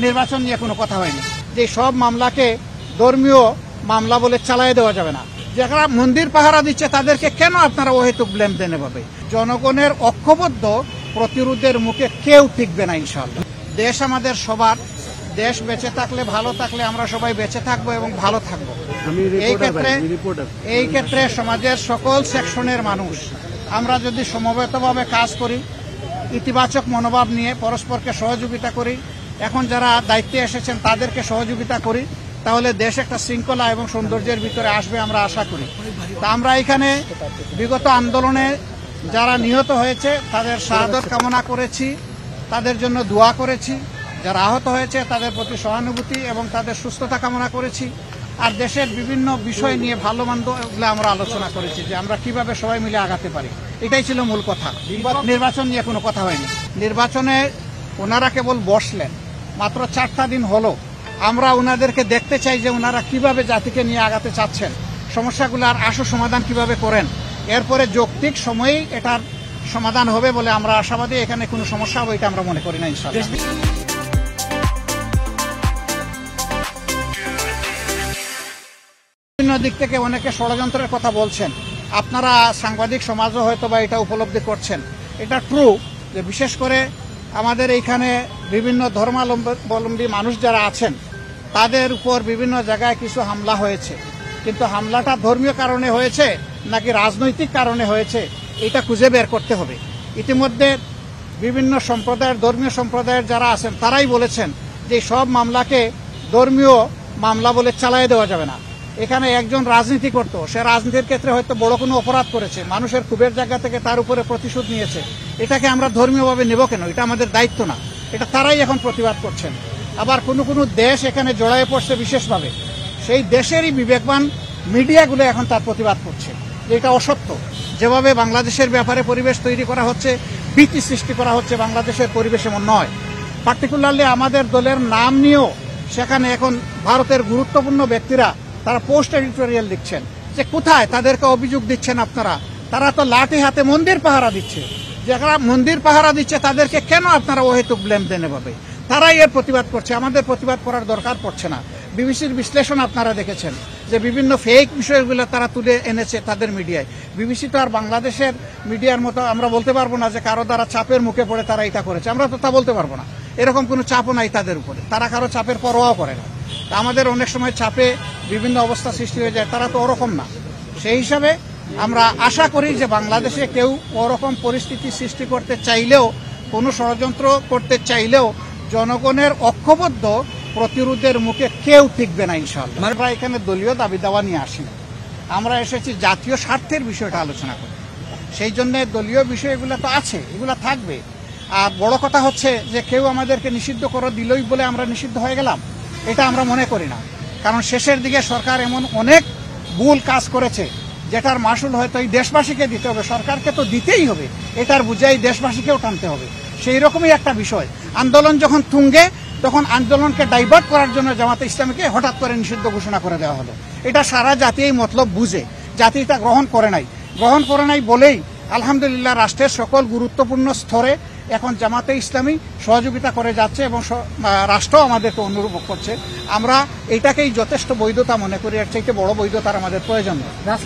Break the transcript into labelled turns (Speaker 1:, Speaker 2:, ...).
Speaker 1: নির্বাচন নিয়ে কোনো কথা হয়নি। যে সব মামলাকে ধর্মীয় মামলা বলে চালিয়ে দেওয়া যাবে না। যারা মন্দির পাহারা দিচ্ছে তাদেরকে কেন আপনারা অহেতুক ব্লেম দেন এভাবে? জনগণের ঐক্যবদ্ধ প্রতিরোধের মুখে কেউ টিকবে না ইনশাআল্লাহ। দেশ আমাদের সবার, দেশ বেঁচে থাকলে ভালো থাকলে আমরা সবাই বেঁচে থাকবো এবং ভালো থাকবো। এই ক্ষেত্রে সমাজের সকল সেকশনের মানুষ আমরা যদি সমবেতভাবে কাজ করি, ইতিবাচক মনোভাব নিয়ে পরস্পরকে সহযোগিতা করি, এখন যারা দায়িত্বে এসেছেন তাদেরকে সহযোগিতা করি, তাহলে দেশ একটা শৃঙ্খলা এবং সৌন্দর্যের ভিতরে আসবে আমরা আশা করি। তা আমরা এখানে বিগত আন্দোলনে যারা নিহত হয়েছে তাদের শাহাদত কামনা করেছি, তাদের জন্য দোয়া করেছি। যারা আহত হয়েছে তাদের প্রতি সহানুভূতি এবং তাদের সুস্থতা কামনা করেছি। আর দেশের বিভিন্ন বিষয় নিয়ে ভালো মন্দ এগুলো আমরা আলোচনা করেছি যে আমরা কিভাবে সবাই মিলে আগাতে পারি। এটাই ছিল মূল কথা। নির্বাচন নিয়ে কোনো কথা হয়নি। নির্বাচনে ওনারা কেবল বসলেন, মাত্র 4টা দিন হলো। আমরা ওনাদেরকে দেখতে চাই যে ওনারা কিভাবে জাতিকে নিয়ে আগাতে চাচ্ছেন, সমস্যাগুলোর আশু সমাধান কিভাবে করেন। এরপরে যৌক্তিক সময়েই এটার সমাধান হবে বলে আমরা আশাবাদী। এখানে কোনো সমস্যা হবে এটা আমরা মনে করি না ইনশাআল্লাহ। বিভিন্ন দিক থেকে অনেকে ষড়যন্ত্রের কথা বলছেন। আপনারা সাংবাদিক সমাজও হয়তো বা এটা উপলব্ধি করছেন। এটা ট্রু যে বিশেষ করে আমাদের এইখানে বিভিন্ন ধর্মাবলম্বী মানুষ যারা আছেন তাদের উপর বিভিন্ন জায়গায় কিছু হামলা হয়েছে, কিন্তু হামলাটা ধর্মীয় কারণে হয়েছে নাকি রাজনৈতিক কারণে হয়েছে এটা খুঁজে বের করতে হবে। ইতিমধ্যে বিভিন্ন সম্প্রদায়ের, ধর্মীয় সম্প্রদায়ের যারা আছেন তারাই বলেছেন যে সব মামলাকে ধর্মীয় মামলা বলে চালিয়ে দেওয়া যাবে না। এখানে একজন রাজনীতি করতো, সে রাজনীতির ক্ষেত্রে হয়তো বড় কোনো অপরাধ করেছে, মানুষের ক্ষোভের জায়গা থেকে তার উপরে প্রতিশোধ নিয়েছে, এটাকে আমরা ধর্মীয়ভাবে নেব কেন? এটা আমাদের দায়িত্ব না। এটা তারাই এখন প্রতিবাদ করছেন। আবার কোনো কোনো দেশ এখানে জড়ায়ে পড়ছে বিশেষভাবে, সেই দেশেরই বিবেকবান মিডিয়াগুলো এখন তার প্রতিবাদ করছে যে এটা অসত্য। যেভাবে বাংলাদেশের ব্যাপারে পরিবেশ তৈরি করা হচ্ছে, ভীতি সৃষ্টি করা হচ্ছে, বাংলাদেশের পরিবেশ এমন নয়। পার্টিকুলারলি আমাদের দলের নাম নিয়েও সেখানে এখন ভারতের গুরুত্বপূর্ণ ব্যক্তিরা তারা পোস্ট এডিটোরিয়াল লিখছেন যে কোথায় তাদেরকে অভিযোগ দিচ্ছেন আপনারা? তারা তো লাঠি হাতে মন্দির পাহারা দিচ্ছে। যারা মন্দির পাহারা দিচ্ছে তাদেরকে কেন আপনারা অহেতুক ব্লেম দেন এভাবে? তারাই এর প্রতিবাদ করছে, আমাদের প্রতিবাদ করার দরকার পড়ছে না। বিবিসির বিশ্লেষণ আপনারা দেখেছেন যে বিভিন্ন ফেক বিষয়গুলো তারা তুলে এনেছে তাদের মিডিয়ায়। বিবিসি তো আর বাংলাদেশের মিডিয়ার মতো আমরা বলতে পারবো না যে কারো দ্বারা চাপের মুখে পড়ে তারা এটা করেছে, আমরা তো তা বলতে পারবো না। এরকম কোনো চাপও নাই তাদের উপরে, তারা কারো চাপের পরোয়াও করে না। আমাদের অনেক সময় চাপে বিভিন্ন অবস্থা সৃষ্টি হয়ে যায়, তারা তো ওরকম না। সেই হিসাবে আমরা আশা করি যে বাংলাদেশে কেউ ওরকম পরিস্থিতি সৃষ্টি করতে চাইলেও, কোনো ষড়যন্ত্র করতে চাইলেও জনগণের ঐক্যবদ্ধ প্রতিরোধের মুখে কেউ টিকবে না ইনশাআল্লাহ। আমরা এখানে দলীয় দাবি দাওয়া নিয়ে আসিনি, আমরা এসেছি জাতীয় স্বার্থের বিষয়টা আলোচনা করি। সেই জন্য দলীয় বিষয়গুলো তো আছে, এগুলো থাকবে। আর বড় কথা হচ্ছে যে কেউ আমাদেরকে নিষিদ্ধ করে দিলই বলে আমরা নিষিদ্ধ হয়ে গেলাম, এটা আমরা মনে করি না। কারণ শেষের দিকে সরকার এমন অনেক ভুল কাজ করেছে যেটার মাসুল হয়তো এই দেশবাসীকে দিতে হবে, সরকারকে তো দিতেই হবে, এটার বুঝাই দেশবাসীকেও টানতে হবে। সেই রকমই একটা বিষয়। আন্দোলন যখন তুঙ্গে তখন আন্দোলনকে ডাইভার্ট করার জন্য জামাতে ইসলামীকে হঠাৎ করে নিষিদ্ধ ঘোষণা করে দেওয়া হলো। এটা সারা জাতি এই মতলব বুঝে, জাতি এটা গ্রহণ করে নাই বলেই আলহামদুলিল্লাহ রাষ্ট্রের সকল গুরুত্বপূর্ণ স্তরে এখন জামাতে ইসলামী সহযোগিতা করে যাচ্ছে এবং রাষ্ট্র আমাদেরকে অনুরোধ করছে। আমরা এটাকেই যথেষ্ট বৈধতা মনে করি, এর চাইতে বড় বৈধতার আমাদের প্রয়োজন নেই।